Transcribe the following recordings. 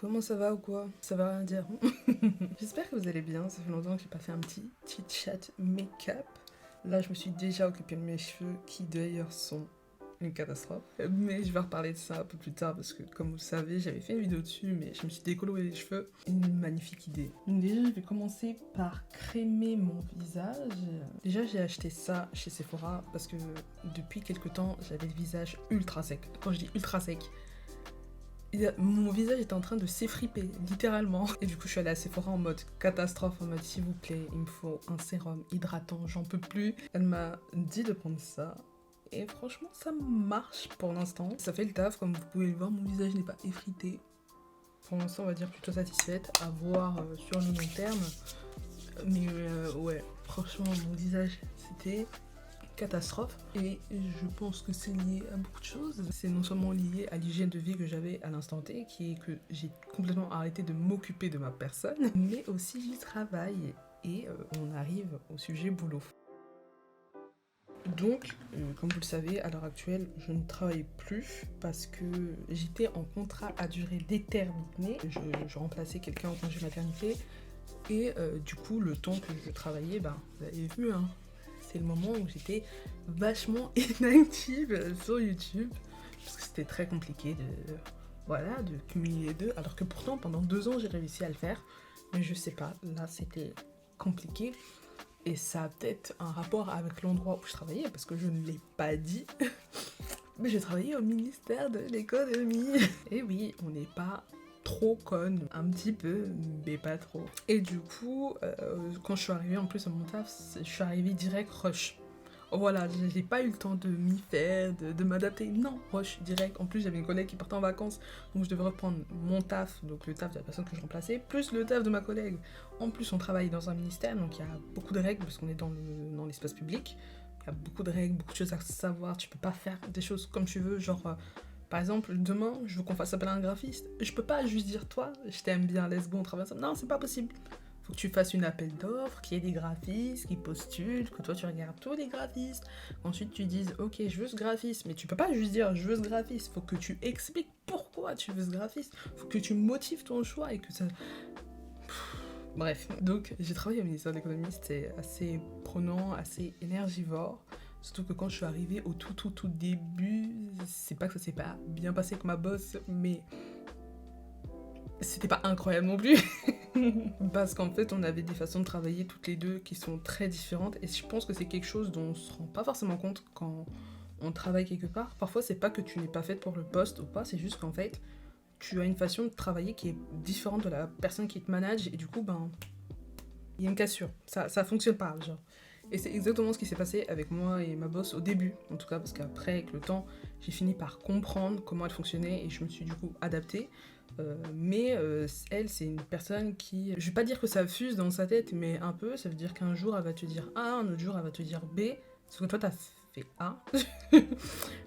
Comment ça va ou quoi? Ça va rien dire. J'espère que vous allez bien, ça fait longtemps que j'ai pas fait un petit chit-chat make-up. Là, je me suis déjà occupée de mes cheveux, qui d'ailleurs sont une catastrophe. Mais je vais reparler de ça un peu plus tard, parce que comme vous le savez, j'avais fait une vidéo dessus, mais je me suis décoloré les cheveux. Une magnifique idée. Déjà, je vais commencer par crémer mon visage. Déjà, j'ai acheté ça chez Sephora, parce que depuis quelques temps, j'avais le visage ultra sec. Quand je dis ultra sec, mon visage était en train de s'effriper, littéralement. Et du coup, je suis allée à Sephora en mode catastrophe, en mode s'il vous plaît, il me faut un sérum hydratant, j'en peux plus. Elle m'a dit de prendre ça. Et franchement, ça marche pour l'instant. Ça fait le taf, comme vous pouvez le voir, mon visage n'est pas effrité. Pour l'instant, on va dire plutôt satisfaite, à voir sur le long terme. Mais ouais, franchement, mon visage, c'était catastrophe. Et je pense que c'est lié à beaucoup de choses. C'est non seulement lié à l'hygiène de vie que j'avais à l'instant T, qui est que j'ai complètement arrêté de m'occuper de ma personne, mais aussi j'y travaille. Et on arrive au sujet boulot. Donc, comme vous le savez, à l'heure actuelle, je ne travaille plus parce que j'étais en contrat à durée déterminée. Je remplaçais quelqu'un en congé maternité. Et du coup, le temps que je travaillais, vous avez vu, hein, c'est le moment où j'étais vachement inactive sur YouTube. Parce que c'était très compliqué de cumuler les deux. Alors que pourtant, pendant 2 ans, j'ai réussi à le faire. Mais je sais pas, là, c'était compliqué. Et ça a peut-être un rapport avec l'endroit où je travaillais, parce que je ne l'ai pas dit. Mais j'ai travaillé au ministère de l'économie. Et oui, on n'est pas trop conne, un petit peu, mais pas trop. Et du coup, quand je suis arrivée en plus à mon taf, je suis arrivée direct rush. Voilà, j'ai pas eu le temps de m'y faire, de m'adapter. Non, rush, direct. En plus, j'avais une collègue qui partait en vacances, donc je devais reprendre mon taf, donc le taf de la personne que je remplaçais, plus le taf de ma collègue. En plus, on travaille dans un ministère, donc il y a beaucoup de règles, parce qu'on est dans l'espace public. Il y a beaucoup de règles, beaucoup de choses à savoir. Tu peux pas faire des choses comme tu veux, genre... par exemple, demain, je veux qu'on fasse appel à un graphiste. Je peux pas juste dire, toi, je t'aime bien, let's go, on travaille ensemble. Non, c'est pas possible. Faut que tu fasses une appel d'offres, qu'il y ait des graphistes qui postulent, que toi tu regardes tous les graphistes. Ensuite, tu dises, ok, je veux ce graphiste. Mais tu peux pas juste dire, je veux ce graphiste. Faut que tu expliques pourquoi tu veux ce graphiste. Faut que tu motives ton choix et que ça... Bref, donc j'ai travaillé au ministère de l'économie, c'était assez prenant, assez énergivore. Surtout que quand je suis arrivée au tout début, c'est pas que ça s'est pas bien passé avec ma boss, mais c'était pas incroyable non plus. Parce qu'en fait, on avait des façons de travailler toutes les deux qui sont très différentes. Et je pense que c'est quelque chose dont on se rend pas forcément compte quand on travaille quelque part. Parfois, c'est pas que tu n'es pas faite pour le poste ou pas, c'est juste qu'en fait, tu as une façon de travailler qui est différente de la personne qui te manage. Et du coup, il y a une cassure. Ça fonctionne pas, genre. Et c'est exactement ce qui s'est passé avec moi et ma boss au début, en tout cas, parce qu'après, avec le temps, j'ai fini par comprendre comment elle fonctionnait et je me suis du coup adaptée. Mais elle, c'est une personne qui... Je vais pas dire que ça fuse dans sa tête, mais un peu, ça veut dire qu'un jour, elle va te dire A, un autre jour, elle va te dire B, sauf que toi, t'as fait A.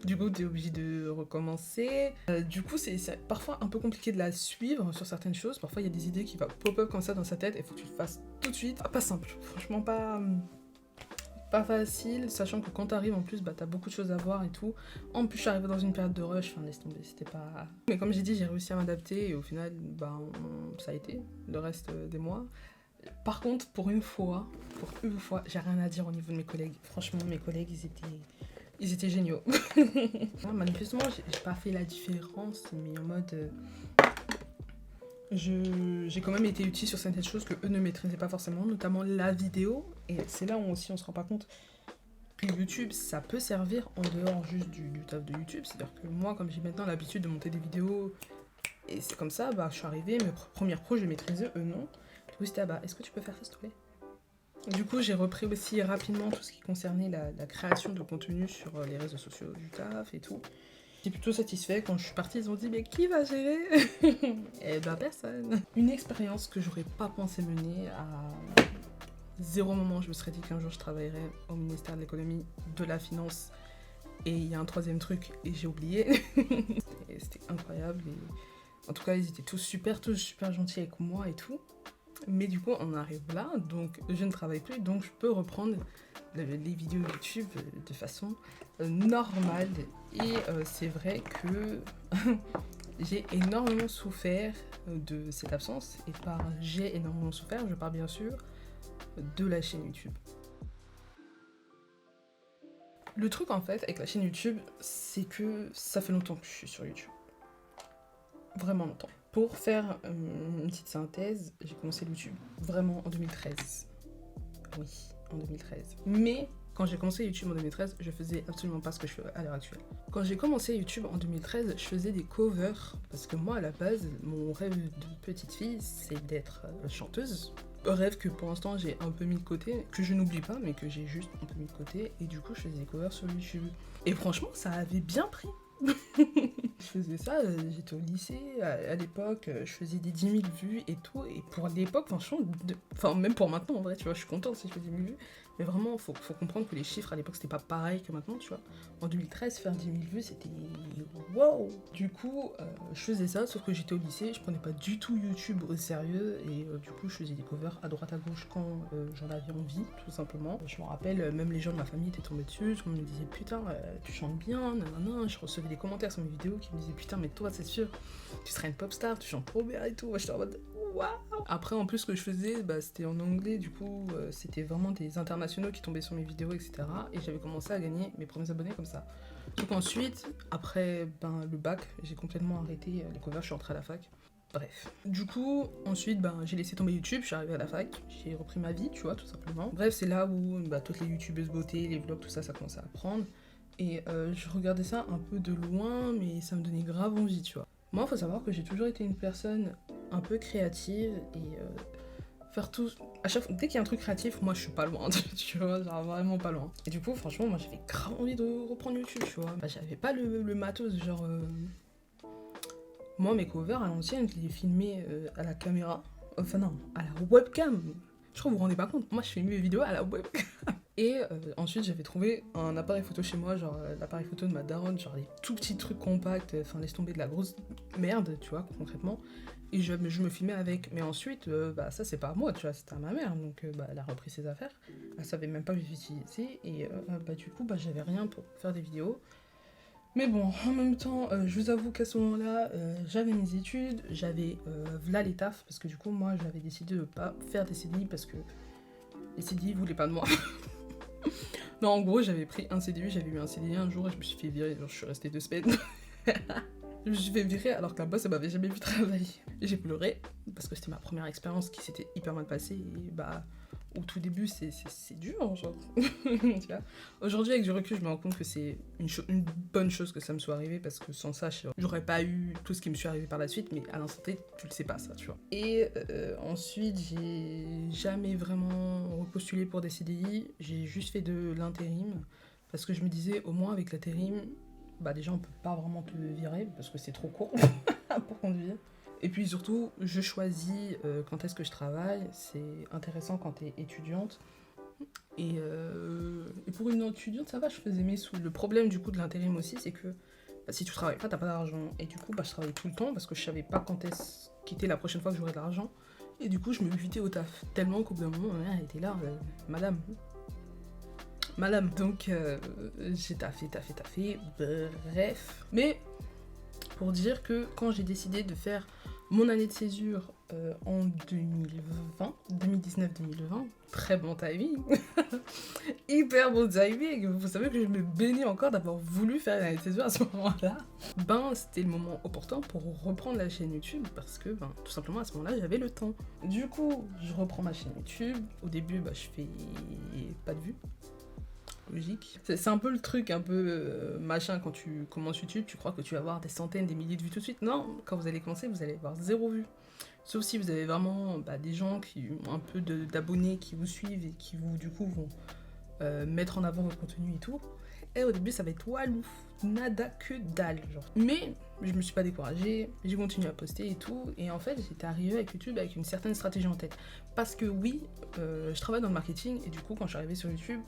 Du coup, t'es obligé de recommencer. Du coup, c'est parfois un peu compliqué de la suivre sur certaines choses. Parfois, il y a des idées qui vont pop-up comme ça dans sa tête et il faut que tu le fasses tout de suite. Pas simple, franchement pas facile, sachant que quand t'arrives en plus, t'as beaucoup de choses à voir et tout. En plus, je suis arrivée dans une période de rush, enfin laisse tomber, c'était pas... Mais comme j'ai dit, j'ai réussi à m'adapter et au final, ça a été le reste des mois. Par contre, pour une fois, j'ai rien à dire au niveau de mes collègues. Franchement, mes collègues, ils étaient géniaux. Manifestement, j'ai pas fait la différence, mais en mode... j'ai quand même été utile sur certaines choses que eux ne maîtrisaient pas forcément, notamment la vidéo. Et c'est là où aussi on se rend pas compte que YouTube, ça peut servir en dehors juste du taf de YouTube. C'est-à-dire que moi, comme j'ai maintenant l'habitude de monter des vidéos, et c'est comme ça, je suis arrivée, mes premières pros, je les maîtrisais, eux non. Du coup, c'était, est-ce que tu peux faire ça, s'il te plaît? Du coup, j'ai repris aussi rapidement tout ce qui concernait la création de contenu sur les réseaux sociaux du taf et tout. J'étais plutôt satisfait. Quand je suis partie, ils ont dit, mais qui va gérer? Eh personne. Une expérience que j'aurais pas pensé mener à zéro moment. Je me serais dit qu'un jour je travaillerais au ministère de l'économie, de la finance. Et il y a un troisième truc, et j'ai oublié. C'était incroyable. Et en tout cas, ils étaient tous super gentils avec moi et tout. Mais du coup, on arrive là, donc je ne travaille plus, donc je peux reprendre les vidéos YouTube de façon normale. Et c'est vrai que J'ai énormément souffert de cette absence, et par j'ai énormément souffert, je parle bien sûr de la chaîne YouTube. Le truc en fait avec la chaîne YouTube, c'est que ça fait longtemps que je suis sur YouTube. Vraiment longtemps. Pour faire une petite synthèse, j'ai commencé YouTube vraiment en 2013. Oui, en 2013. Mais quand j'ai commencé YouTube en 2013, je faisais absolument pas ce que je fais à l'heure actuelle. Quand j'ai commencé YouTube en 2013, je faisais des covers parce que moi à la base, mon rêve de petite fille, c'est d'être chanteuse. Rêve que pour l'instant j'ai un peu mis de côté, que je n'oublie pas, mais que j'ai juste un peu mis de côté. Et du coup, je faisais des covers sur YouTube. Et franchement, ça avait bien pris. Je faisais ça, j'étais au lycée, à l'époque, je faisais des 10 000 vues et tout, et pour l'époque, franchement, même pour maintenant, en vrai, tu vois, je suis contente si je fais 10 000 vues, mais vraiment, faut comprendre que les chiffres à l'époque, c'était pas pareil que maintenant, tu vois. En 2013, faire 10 000 vues, c'était wow. Du coup, je faisais ça, sauf que j'étais au lycée, je prenais pas du tout YouTube au sérieux, et du coup, je faisais des covers à droite à gauche quand j'en avais envie, tout simplement. Je me rappelle, même les gens de ma famille étaient tombés dessus, tout le monde me disait putain, tu chantes bien, nanana. Je recevais des commentaires sur mes vidéos qui me disaient putain, mais toi, c'est sûr, tu serais une pop star, tu chantes trop bien et tout. Moi, j'étais en mode waouh. Après, en plus, ce que je faisais, c'était en anglais, du coup, c'était vraiment des internationaux qui tombaient sur mes vidéos, etc. Et j'avais commencé à gagner mes premiers abonnés comme ça. Donc ensuite, après le bac, j'ai complètement arrêté les covers, je suis rentrée à la fac. Bref. Du coup, ensuite, j'ai laissé tomber YouTube, je suis arrivée à la fac, j'ai repris ma vie, tu vois, tout simplement. Bref, c'est là où toutes les youtubeuses beauté, les vlogs, tout ça, ça commençait à prendre. Et je regardais ça un peu de loin, mais ça me donnait grave envie, tu vois. Moi, il faut savoir que j'ai toujours été une personne un peu créative et faire tout... À chaque fois, dès qu'il y a un truc créatif, moi, je suis pas loin, tu vois, genre vraiment pas loin. Et du coup, franchement, moi, j'avais grave envie de reprendre YouTube, tu vois. J'avais pas le matos, genre... Moi, mes covers, à l'ancienne, je les filmais à la caméra. Enfin non, à la webcam. Je crois que vous vous rendez pas compte. Moi, je filmais mes vidéos à la webcam. Et ensuite, j'avais trouvé un appareil photo chez moi, genre l'appareil photo de ma daronne, genre les tout petits trucs compacts, enfin laisse tomber de la grosse merde, tu vois, concrètement. Et je me filmais avec. Mais ensuite, ça c'est pas à moi, tu vois, c'était à ma mère. Donc elle a repris ses affaires. Elle savait même pas que j'utilisais. Et du coup, j'avais rien pour faire des vidéos. Mais bon, en même temps, je vous avoue qu'à ce moment-là, j'avais mes études, j'avais v'là les tafs, parce que du coup, moi, j'avais décidé de pas faire des CDI parce que les CDI voulaient pas de moi. Non, en gros, j'avais pris un CDI, j'avais eu un CDI un jour et je me suis fait virer, genre, je suis restée 2 semaines. Je me suis fait virer alors que la boss, elle m'avait jamais vu travailler. J'ai pleuré parce que c'était ma première expérience qui s'était hyper mal passée et au tout début, c'est dur, genre. Tu vois. Aujourd'hui, avec du recul, je me rends compte que c'est une bonne chose que ça me soit arrivé parce que sans ça, j'aurais pas eu tout ce qui me suis arrivé par la suite, mais à l'instant T, tu le sais pas, ça, tu vois. Et ensuite, j'ai jamais vraiment repostulé pour des CDI, j'ai juste fait de l'intérim parce que je me disais, au moins avec l'intérim, déjà on peut pas vraiment te virer parce que c'est trop court pour conduire. Et puis surtout, je choisis quand est-ce que je travaille, c'est intéressant quand t'es étudiante. Et pour une étudiante, ça va, je faisais mes sous. Le problème du coup de l'intérim aussi, c'est que si tu travailles pas, t'as pas d'argent. Et du coup, je travaillais tout le temps parce que je savais pas quand est-ce qu'était la prochaine fois que j'aurais de l'argent. Et du coup, je me butais au taf. Tellement qu'au bout d'un moment, ma mère était là, madame. Donc j'ai taffé, bref. Mais pour dire que quand j'ai décidé de faire mon année de césure en 2019-2020, très bon timing, hyper bon timing, vous savez que je me bénis encore d'avoir voulu faire l'année de césure à ce moment-là. C'était le moment opportun pour reprendre la chaîne YouTube parce que tout simplement à ce moment-là j'avais le temps. Du coup, je reprends ma chaîne YouTube. Au début, je fais pas de vues. Logique. C'est un peu le truc, un peu machin, quand tu commences YouTube, tu crois que tu vas avoir des centaines, des milliers de vues tout de suite. Non, quand vous allez commencer, vous allez avoir 0 vue. Sauf si vous avez vraiment des gens qui ont un peu d'abonnés qui vous suivent et qui vous, du coup, vont mettre en avant votre contenu et tout. Et au début, ça va être walou, nada que dalle, genre. Mais je me suis pas découragée, j'ai continué à poster et tout. Et en fait, j'étais arrivée avec YouTube avec une certaine stratégie en tête. Parce que oui, je travaille dans le marketing et du coup, quand je suis arrivée sur YouTube,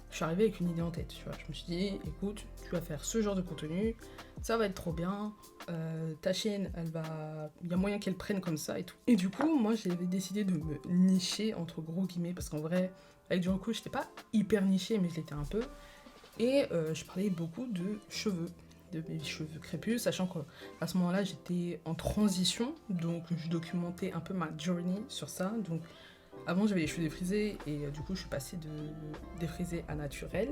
je suis arrivée avec une idée en tête, tu vois. Je me suis dit, écoute, tu vas faire ce genre de contenu, ça va être trop bien, ta chaîne, il y a moyen qu'elle prenne comme ça et tout. Et du coup, moi, j'avais décidé de me nicher, entre gros guillemets, parce qu'en vrai, avec du recul, j'étais pas hyper nichée, mais je l'étais un peu. Et je parlais beaucoup de cheveux. de mes cheveux crépus, sachant qu'à ce moment-là, j'étais en transition, donc je documentais un peu ma journey sur ça. Donc avant, j'avais les cheveux défrisés et du coup, je suis passée de défrisé à naturel.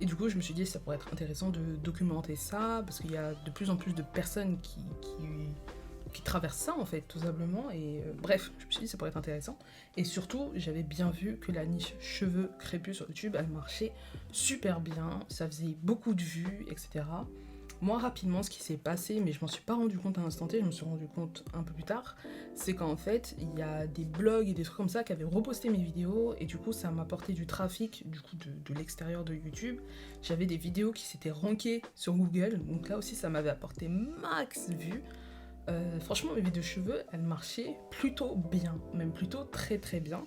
Et du coup, je me suis dit, ça pourrait être intéressant de documenter ça, parce qu'il y a de plus en plus de personnes qui traversent ça, en fait, tout simplement. Et bref, je me suis dit, ça pourrait être intéressant. Et surtout, j'avais bien vu que la niche cheveux crépus sur YouTube, elle marchait super bien, ça faisait beaucoup de vues, etc. Moi, rapidement, ce qui s'est passé, mais je m'en suis pas rendu compte à l'instant T, je me suis rendu compte un peu plus tard, c'est qu'en fait, il y a des blogs et des trucs comme ça qui avaient reposté mes vidéos, et du coup, ça m'a apporté du trafic, du coup, de l'extérieur de YouTube. J'avais des vidéos qui s'étaient rankées sur Google, donc là aussi, ça m'avait apporté max vues. Franchement, mes vidéos de cheveux, elles marchaient plutôt bien, même plutôt très très bien.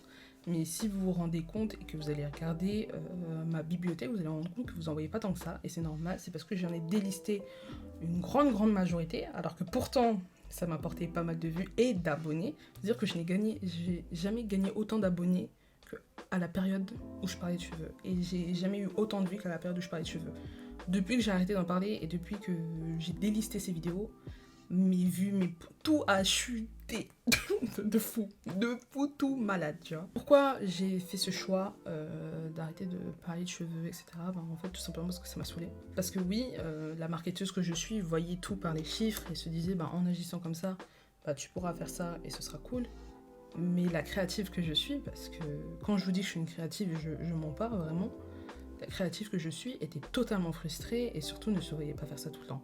Mais si vous vous rendez compte et que vous allez regarder ma bibliothèque, vous allez vous rendre compte que vous n'en voyez pas tant que ça. Et c'est normal, c'est parce que j'en ai délisté une grande majorité, alors que pourtant, ça m'a apporté pas mal de vues et d'abonnés. C'est-à-dire que j'ai jamais gagné autant d'abonnés qu'à la période où je parlais de cheveux. Et j'ai jamais eu autant de vues qu'à la période où je parlais de cheveux. Depuis que j'ai arrêté d'en parler et depuis que j'ai délisté ces vidéos, mes vues, tout a chuté de fou, tout malade, tu vois. Pourquoi j'ai fait ce choix d'arrêter de parler de cheveux, etc. Ben, en fait, tout simplement parce que ça m'a saoulée. Parce que oui, la marketeuse que je suis voyait tout par les chiffres et se disait, ben, en agissant comme ça, bah, tu pourras faire ça et ce sera cool. Mais la créative que je suis, parce que quand je vous dis que je suis une créative, je mens pas vraiment, la créative que je suis était totalement frustrée et surtout ne se voyait pas faire ça tout le temps.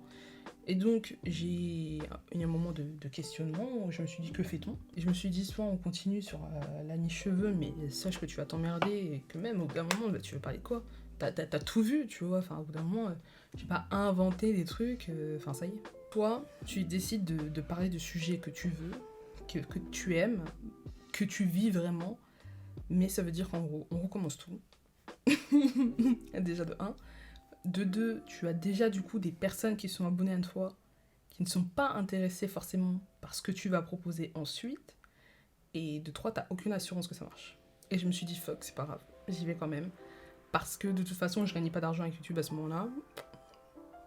Et donc, il y a un moment de questionnement où je me suis dit, que fait-on? Et je me suis dit, soit on continue sur la niche cheveux, mais sache que tu vas t'emmerder et que même au bout d'un moment, bah, tu veux parler de quoi? T'as tout vu, tu vois, enfin au bout d'un moment, je vais pas inventer des trucs, enfin ça y est. Toi, tu décides de parler de sujets que tu veux, que tu aimes, que tu vis vraiment, mais ça veut dire qu'en gros, on recommence tout. Déjà de 1. De 2, tu as déjà du coup des personnes qui sont abonnées à toi, qui ne sont pas intéressées forcément par ce que tu vas proposer ensuite. Et de 3, t'as aucune assurance que ça marche. Et je me suis dit, fuck, c'est pas grave, j'y vais quand même. Parce que de toute façon, je gagnais pas d'argent avec YouTube à ce moment-là.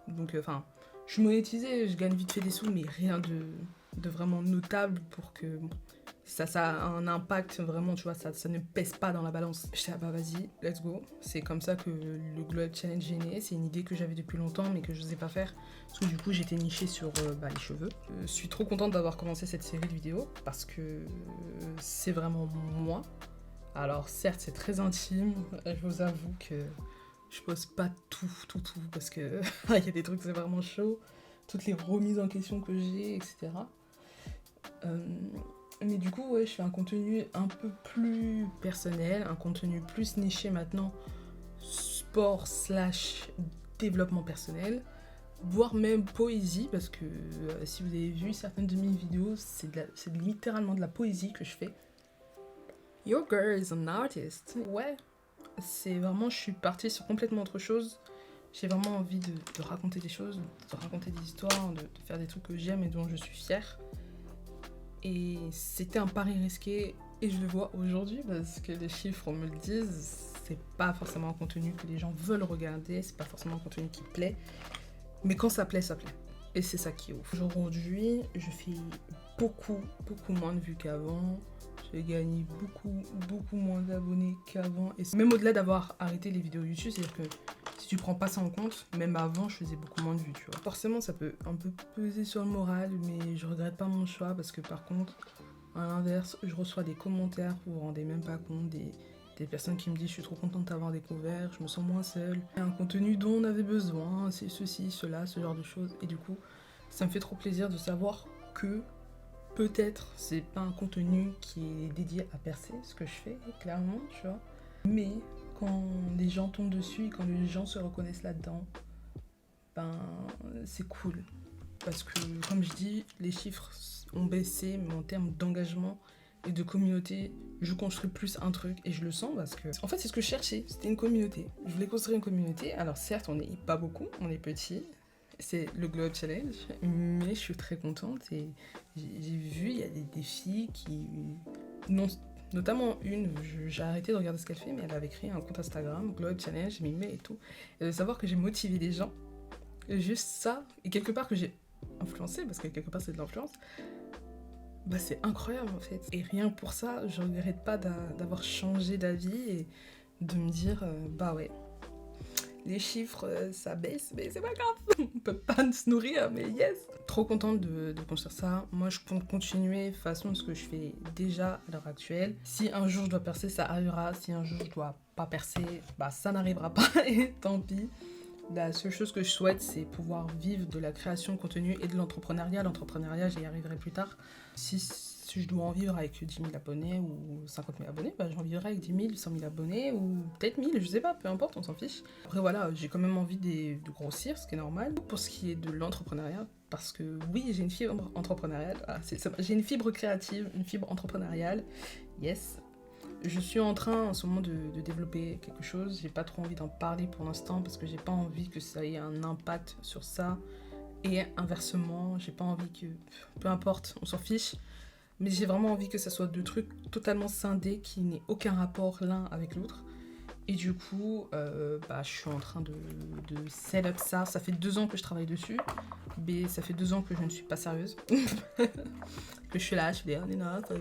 Donc, enfin, je suis monétisée, je gagne vite fait des sous, mais rien de vraiment notable pour que ça a un impact vraiment, tu vois, ça ne pèse pas dans la balance. Je dis, ah bah vas-y, let's go. C'est comme ça que le Glow Up Challenge est né. C'est une idée que j'avais depuis longtemps, mais que je n'osais pas faire. Parce que du coup, j'étais nichée sur les cheveux. Je suis trop contente d'avoir commencé cette série de vidéos, parce que c'est vraiment moi. Alors certes, c'est très intime. Je vous avoue que je pose pas tout, parce que il y a des trucs, c'est vraiment chaud. Toutes les remises en question que j'ai, etc. Mais du coup, ouais, je fais un contenu un peu plus personnel, un contenu plus niché maintenant, sport / développement personnel, voire même poésie, parce que si vous avez vu certaines de mes vidéos, c'est littéralement de la poésie que je fais. Your girl is an artist. Ouais, c'est vraiment, je suis partie sur complètement autre chose. J'ai vraiment envie de raconter des choses, de raconter des histoires, de faire des trucs que j'aime et dont je suis fière. Et c'était un pari risqué, et je le vois aujourd'hui parce que les chiffres me le disent. C'est pas forcément un contenu que les gens veulent regarder, c'est pas forcément un contenu qui plaît. Mais quand ça plaît, ça plaît. Et c'est ça qui est ouf. Aujourd'hui, je fais beaucoup moins de vues qu'avant. J'ai gagné beaucoup moins d'abonnés qu'avant. Et même au-delà d'avoir arrêté les vidéos YouTube, c'est-à-dire que si tu prends pas ça en compte, même avant, je faisais beaucoup moins de vues, tu vois. Forcément, ça peut un peu peser sur le moral, mais je regrette pas mon choix parce que par contre, à l'inverse, je reçois des commentaires, vous vous rendez même pas compte, des personnes qui me disent je suis trop contente de t'avoir découvert, je me sens moins seule. Un contenu dont on avait besoin, c'est ceci, cela, ce genre de choses. Et du coup, ça me fait trop plaisir de savoir que peut-être c'est pas un contenu qui est dédié à percer ce que je fais, clairement, tu vois. Mais quand les gens tombent dessus, quand les gens se reconnaissent là-dedans, ben c'est cool. Parce que, comme je dis, les chiffres ont baissé, mais en termes d'engagement et de communauté, je construis plus un truc et je le sens parce que... En fait, c'est ce que je cherchais, c'était une communauté. Je voulais construire une communauté. Alors certes, on n'est pas beaucoup, on est petit. C'est le Glow Up Challenge, mais je suis très contente et j'ai vu, il y a des filles qui... Notamment une, j'ai arrêté de regarder ce qu'elle fait, mais elle avait créé un compte Instagram, Glow Up Challenge, j'ai mis mail et tout. Et de savoir que j'ai motivé des gens juste ça, et quelque part que j'ai influencé, parce que quelque part c'est de l'influence, bah c'est incroyable en fait. Et rien que pour ça, je regrette pas d'avoir changé d'avis et de me dire, bah ouais, les chiffres ça baisse, mais c'est pas grave, on peut pas se nourrir, mais yes. Trop contente de construire ça. Moi je compte continuer de façon ce que je fais déjà à l'heure actuelle. Si un jour je dois percer, ça arrivera. Si un jour je dois pas percer, bah ça n'arrivera pas et tant pis. La seule chose que je souhaite, c'est pouvoir vivre de la création de contenu et de l'entrepreneuriat. L'entrepreneuriat, j'y arriverai plus tard. Si je dois en vivre avec 10 000 abonnés ou 50 000 abonnés, bah, j'en vivrai avec 10 000, 100 000 abonnés ou peut-être 1000, je sais pas, peu importe, on s'en fiche. Après voilà, j'ai quand même envie de grossir, ce qui est normal. Pour ce qui est de l'entrepreneuriat, parce que oui, j'ai une fibre entrepreneuriale, j'ai une fibre créative, une fibre entrepreneuriale, yes. Je suis en train en ce moment de développer quelque chose. J'ai pas trop envie d'en parler pour l'instant parce que j'ai pas envie que ça ait un impact sur ça. Et inversement, j'ai pas envie que. Peu importe, on s'en fiche. Mais j'ai vraiment envie que ça soit deux trucs totalement scindés qui n'aient aucun rapport l'un avec l'autre. Et du coup, bah, je suis en train de set up ça. Ça fait 2 ans que je travaille dessus. Mais ça fait 2 ans que je ne suis pas sérieuse. Que je suis là, je fais des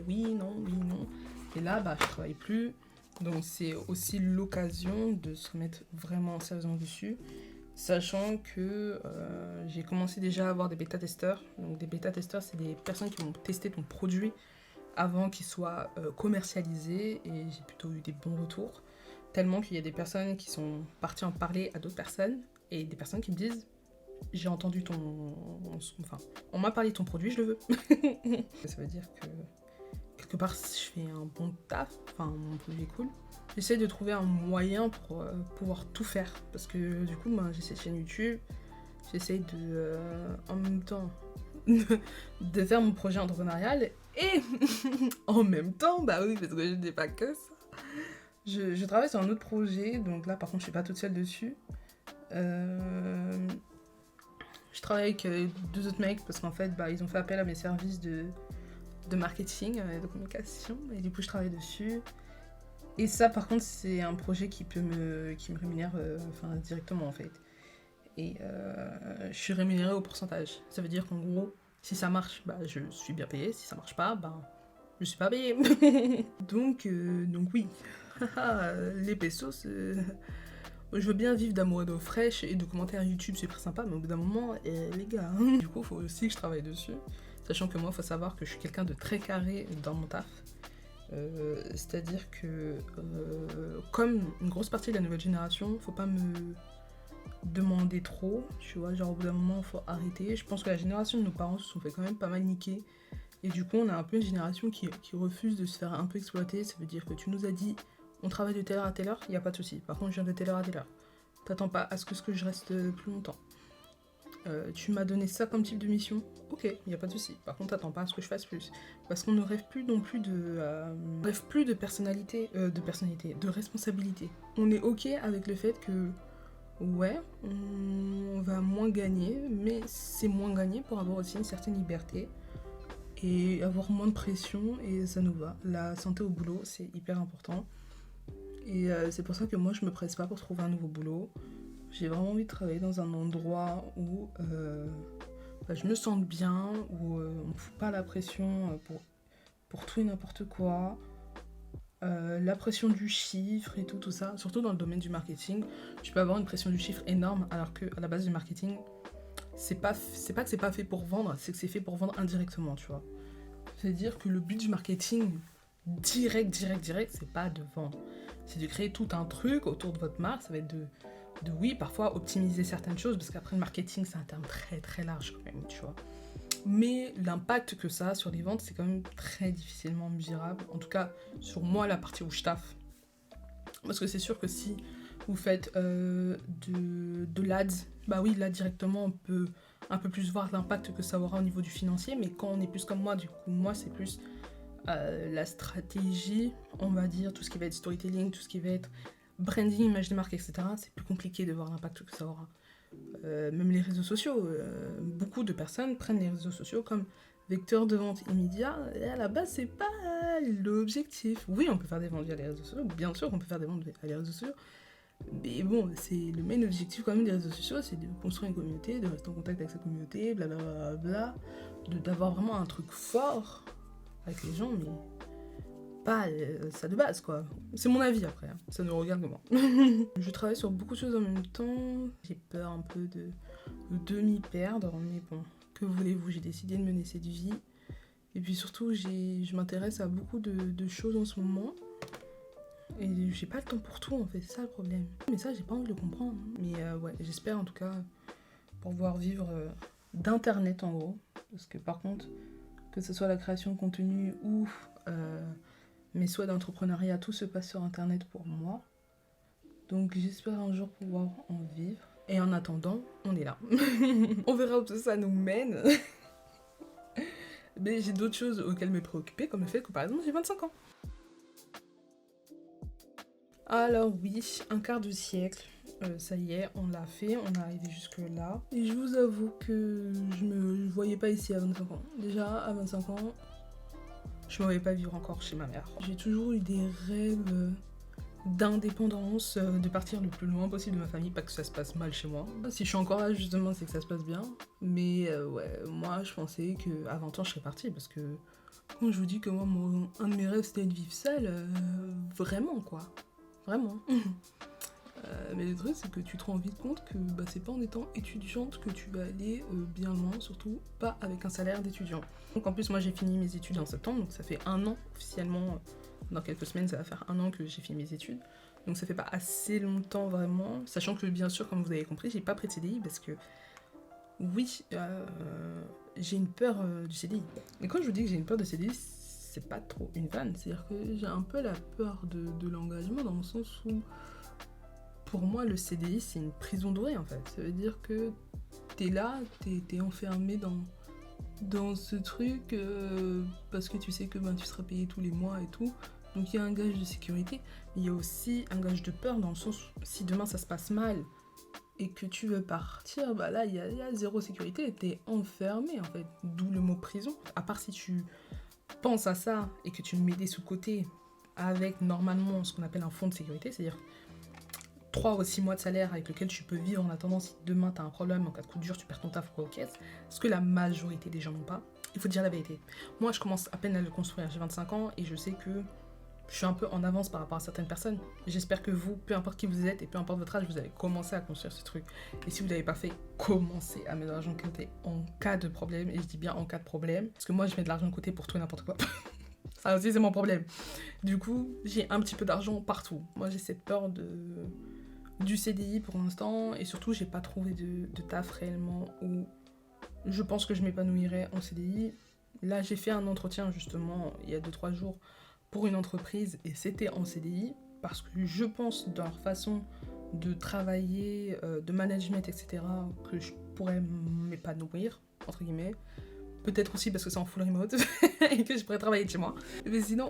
oui, non, oui, non. Et là, bah, je travaille plus. Donc c'est aussi l'occasion de se remettre vraiment sérieusement dessus. Sachant que j'ai commencé déjà à avoir des bêta-testeurs. Donc des bêta-testeurs, c'est des personnes qui vont tester ton produit avant qu'il soit commercialisé. Et j'ai plutôt eu des bons retours. Tellement qu'il y a des personnes qui sont parties en parler à d'autres personnes. Et des personnes qui me disent, j'ai entendu enfin, on m'a parlé de ton produit, je le veux. Ça veut dire que quelque part, si je fais un bon taf, enfin mon produit est cool, j'essaie de trouver un moyen pour pouvoir tout faire. Parce que du coup, ben, j'ai cette chaîne YouTube, j'essaie de, en même temps, de faire mon projet entrepreneurial et en même temps, bah oui, parce que je n'ai pas que ça. Je travaille sur un autre projet, donc là par contre, je suis pas toute seule dessus. Je travaille avec 2 autres mecs parce qu'en fait, bah, ils ont fait appel à mes services de marketing, de communication, et du coup je travaille dessus. Et ça par contre c'est un projet qui me rémunère directement en fait. Et je suis rémunérée au pourcentage. Ça veut dire qu'en gros, si ça marche, bah, je suis bien payée, si ça marche pas, bah, je suis pas payée. donc oui, les pesos, je veux bien vivre d'amour et d'eau fraîche et de commentaires YouTube, c'est très sympa, mais au bout d'un moment, les gars, du coup, il faut aussi que je travaille dessus. Sachant que moi, il faut savoir que je suis quelqu'un de très carré dans mon taf. C'est-à-dire que, comme une grosse partie de la nouvelle génération, faut pas me demander trop, tu vois, genre au bout d'un moment, il faut arrêter. Je pense que la génération de nos parents se sont fait quand même pas mal niquer. Et du coup, on a un peu une génération qui refuse de se faire un peu exploiter. Ça veut dire que tu nous as dit, on travaille de telle heure à telle heure, il n'y a pas de souci. Par contre, je viens de telle heure à telle heure. T'attends pas à ce que je reste plus longtemps. Tu m'as donné ça comme type de mission, ok, il n'y a pas de souci. Par contre, t'attends pas à ce que je fasse plus. Parce qu'on ne rêve plus non plus de personnalité, de responsabilité. On est ok avec le fait que, ouais, on va moins gagner, mais c'est moins gagner pour avoir aussi une certaine liberté et avoir moins de pression, et ça nous va. La santé au boulot, c'est hyper important. Et c'est pour ça que moi, je me presse pas pour trouver un nouveau boulot. J'ai vraiment envie de travailler dans un endroit où je me sente bien, où on me fout pas la pression pour tout et n'importe quoi. La pression du chiffre et tout ça, surtout dans le domaine du marketing. Tu peux avoir une pression du chiffre énorme, alors qu'à la base du marketing, c'est pas que c'est pas fait pour vendre, c'est que c'est fait pour vendre indirectement, tu vois. C'est-à-dire que le but du marketing direct, c'est pas de vendre. C'est de créer tout un truc autour de votre marque. Ça va être de oui, parfois optimiser certaines choses, parce qu'après le marketing, c'est un terme très très large quand même, tu vois. Mais l'impact que ça a sur les ventes, c'est quand même très difficilement mesurable. En tout cas, sur moi, la partie où je taffe. Parce que c'est sûr que si vous faites de l'ADS, bah oui, là directement, on peut un peu plus voir l'impact que ça aura au niveau du financier. Mais quand on est plus comme moi, du coup, moi, c'est plus la stratégie, on va dire, tout ce qui va être storytelling, tout ce qui va être branding, image de marque, etc. C'est plus compliqué de voir l'impact que ça aura. Même les réseaux sociaux, beaucoup de personnes prennent les réseaux sociaux comme vecteur de vente immédiat, et à la base c'est pas l'objectif. Oui, on peut faire des ventes via les réseaux sociaux, bien sûr qu'on peut faire des ventes via les réseaux sociaux, Mais bon, c'est le main objectif quand même des réseaux sociaux, c'est de construire une communauté, de rester en contact avec sa communauté, blablabla, d'avoir vraiment un truc fort avec les gens, mais pas ça de base quoi. C'est mon avis après, hein. Ça ne regarde que moi. Je travaille sur beaucoup de choses en même temps, j'ai peur un peu de m'y perdre, mais bon, que voulez-vous, j'ai décidé de mener cette vie. Et puis surtout, je m'intéresse à beaucoup de choses en ce moment. Et j'ai pas le temps pour tout en fait, c'est ça le problème. Mais ça, j'ai pas envie de le comprendre. Mais ouais, j'espère en tout cas pouvoir vivre d'internet en gros. Parce que par contre, que ce soit la création de contenu ou mes souhaits d'entrepreneuriat, tout se passe sur internet pour moi. Donc j'espère un jour pouvoir en vivre. Et en attendant, on est là. On verra où tout ça nous mène. Mais j'ai d'autres choses auxquelles me préoccuper, comme le fait que par exemple j'ai 25 ans. Alors oui, un quart de siècle, ça y est, on l'a fait, on est arrivé jusque là. Et je vous avoue que je me voyais pas ici à 25 ans. Déjà, à 25 ans, je me voyais pas vivre encore chez ma mère. J'ai toujours eu des rêves d'indépendance, de partir le plus loin possible de ma famille, pas que ça se passe mal chez moi. Si je suis encore là, justement, c'est que ça se passe bien. Mais ouais, moi, je pensais qu'à 20 ans, je serais partie, parce que quand je vous dis que moi, un de mes rêves, c'était de vivre seule, vraiment, quoi. Vraiment. Mais le truc, c'est que tu te rends vite compte que c'est pas en étant étudiante que tu vas aller bien loin, surtout pas avec un salaire d'étudiant. Donc en plus, moi j'ai fini mes études en septembre, donc ça fait 1 an officiellement. Dans quelques semaines, ça va faire 1 an que j'ai fini mes études. Donc ça fait pas assez longtemps vraiment, sachant que bien sûr, comme vous avez compris, j'ai pas pris de CDI parce que oui, j'ai une peur du CDI. Mais quand je vous dis que j'ai une peur de CDI, c'est pas trop une vanne, c'est-à-dire que j'ai un peu la peur de l'engagement dans le sens où pour moi le CDI c'est une prison dorée en fait. Ça veut dire que t'es là, t'es enfermé dans ce truc parce que tu sais que tu seras payé tous les mois et tout. Donc il y a un gage de sécurité, mais il y a aussi un gage de peur dans le sens où si demain ça se passe mal et que tu veux partir, là il y a zéro sécurité, t'es enfermé en fait, d'où le mot prison. À part si tu penses à ça et que tu mets des sous-côtés avec normalement ce qu'on appelle un fonds de sécurité, c'est-à-dire 3 ou 6 mois de salaire avec lequel tu peux vivre en attendant si demain tu as un problème, en cas de coup dur, tu perds ton taf ou quoi aux caisses, ce que la majorité des gens n'ont pas. Il faut dire la vérité. Moi, je commence à peine à le construire, j'ai 25 ans et je sais que je suis un peu en avance par rapport à certaines personnes. J'espère que vous, peu importe qui vous êtes et peu importe votre âge, vous allez commencer à construire ce truc. Et si vous ne l'avez pas fait, commencez à mettre de l'argent de côté en cas de problème. Et je dis bien en cas de problème, parce que moi, je mets de l'argent de côté pour tout et n'importe quoi. Ça aussi, c'est mon problème. Du coup, j'ai un petit peu d'argent partout. Moi, j'ai cette peur du CDI pour l'instant, et surtout j'ai pas trouvé de taf réellement où je pense que je m'épanouirais en CDI. Là j'ai fait un entretien justement il y a 2-3 jours pour une entreprise et c'était en CDI parce que je pense dans leur façon de travailler, de management, etc. que je pourrais m'épanouir, entre guillemets. Peut-être aussi parce que c'est en full remote et que je pourrais travailler de chez moi. Mais sinon,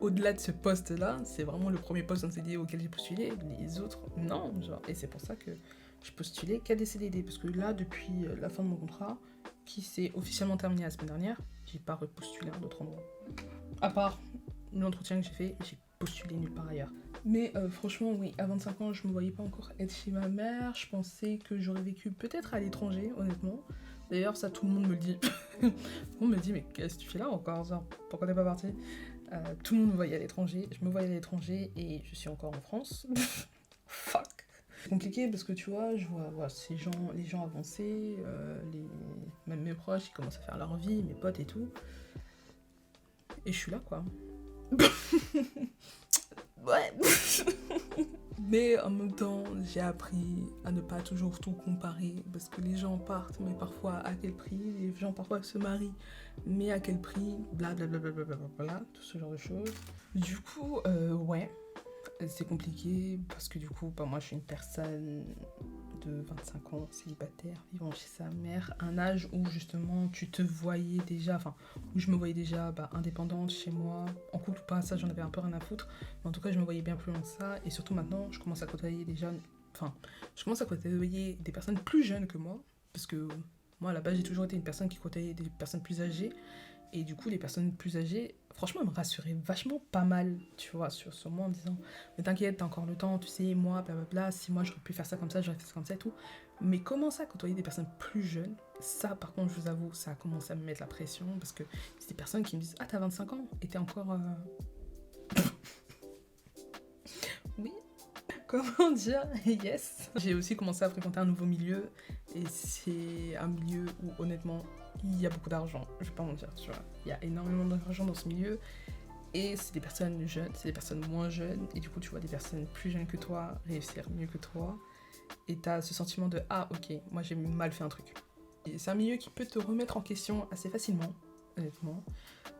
au-delà de ce poste-là, c'est vraiment le premier poste en CDI auquel j'ai postulé. Les autres, non. Genre. Et c'est pour ça que j'ai postulé qu'à des CDD. Parce que là, depuis la fin de mon contrat, qui s'est officiellement terminé la semaine dernière, j'ai pas repostulé à un autre endroit. À part l'entretien que j'ai fait, j'ai postulé nulle part ailleurs. Mais franchement, oui, à 25 ans, je me voyais pas encore être chez ma mère. Je pensais que j'aurais vécu peut-être à l'étranger, honnêtement. D'ailleurs, ça, tout le monde me le dit. Tout le monde me dit, mais qu'est-ce que tu fais là encore, genre, pourquoi t'es pas partie? Tout le monde me voyait à l'étranger, je me voyais à l'étranger et je suis encore en France. Fuck. C'est compliqué parce que tu vois, je vois les gens avancer, même mes proches, ils commencent à faire leur vie, mes potes et tout. Et je suis là, quoi. Ouais. Mais en même temps, j'ai appris à ne pas toujours tout comparer parce que les gens partent, mais parfois à quel prix? Les gens parfois se marient, mais à quel prix? Blablabla, tout ce genre de choses. Du coup, ouais, c'est compliqué parce que du coup, moi je suis une personne de 25 ans, célibataire, vivant chez sa mère, un âge où justement tu te voyais déjà, où je me voyais déjà indépendante chez moi, en couple ou pas, ça j'en avais un peu rien à foutre, mais en tout cas je me voyais bien plus loin que ça, et surtout maintenant je commence à côtoyer des jeunes, je commence à côtoyer des personnes plus jeunes que moi, parce que moi à la base j'ai toujours été une personne qui côtoyait des personnes plus âgées, Et du coup, les personnes plus âgées, franchement, elles me rassuraient vachement pas mal, tu vois, sur moi en disant mais t'inquiète, t'as encore le temps, tu sais, moi, blablabla, si moi j'aurais pu faire ça comme ça, j'aurais fait ça comme ça et tout. Mais comment ça, côtoyer des personnes plus jeunes, ça, par contre, je vous avoue, ça a commencé à me mettre la pression parce que c'est des personnes qui me disent ah, t'as 25 ans et t'es encore. Oui, comment dire, yes. J'ai aussi commencé à fréquenter un nouveau milieu et c'est un milieu où honnêtement il y a beaucoup d'argent, je vais pas mentir, tu vois. Il y a énormément d'argent dans ce milieu et c'est des personnes jeunes, c'est des personnes moins jeunes et du coup tu vois des personnes plus jeunes que toi réussir mieux que toi et t'as ce sentiment de ah ok, moi j'ai mal fait un truc. Et c'est un milieu qui peut te remettre en question assez facilement, honnêtement.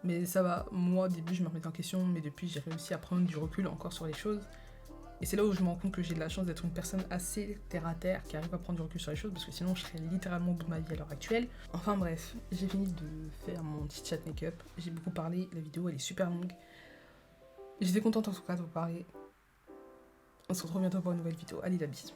Mais ça va, moi au début je me remettais en question mais depuis j'ai réussi à prendre du recul encore sur les choses. Et c'est là où je me rends compte que j'ai de la chance d'être une personne assez terre à terre qui arrive à prendre du recul sur les choses parce que sinon je serais littéralement au bout de ma vie à l'heure actuelle. Enfin bref, j'ai fini de faire mon petit chat make-up. J'ai beaucoup parlé, la vidéo elle est super longue. J'étais contente en tout cas de vous parler. On se retrouve bientôt pour une nouvelle vidéo. Allez la bise.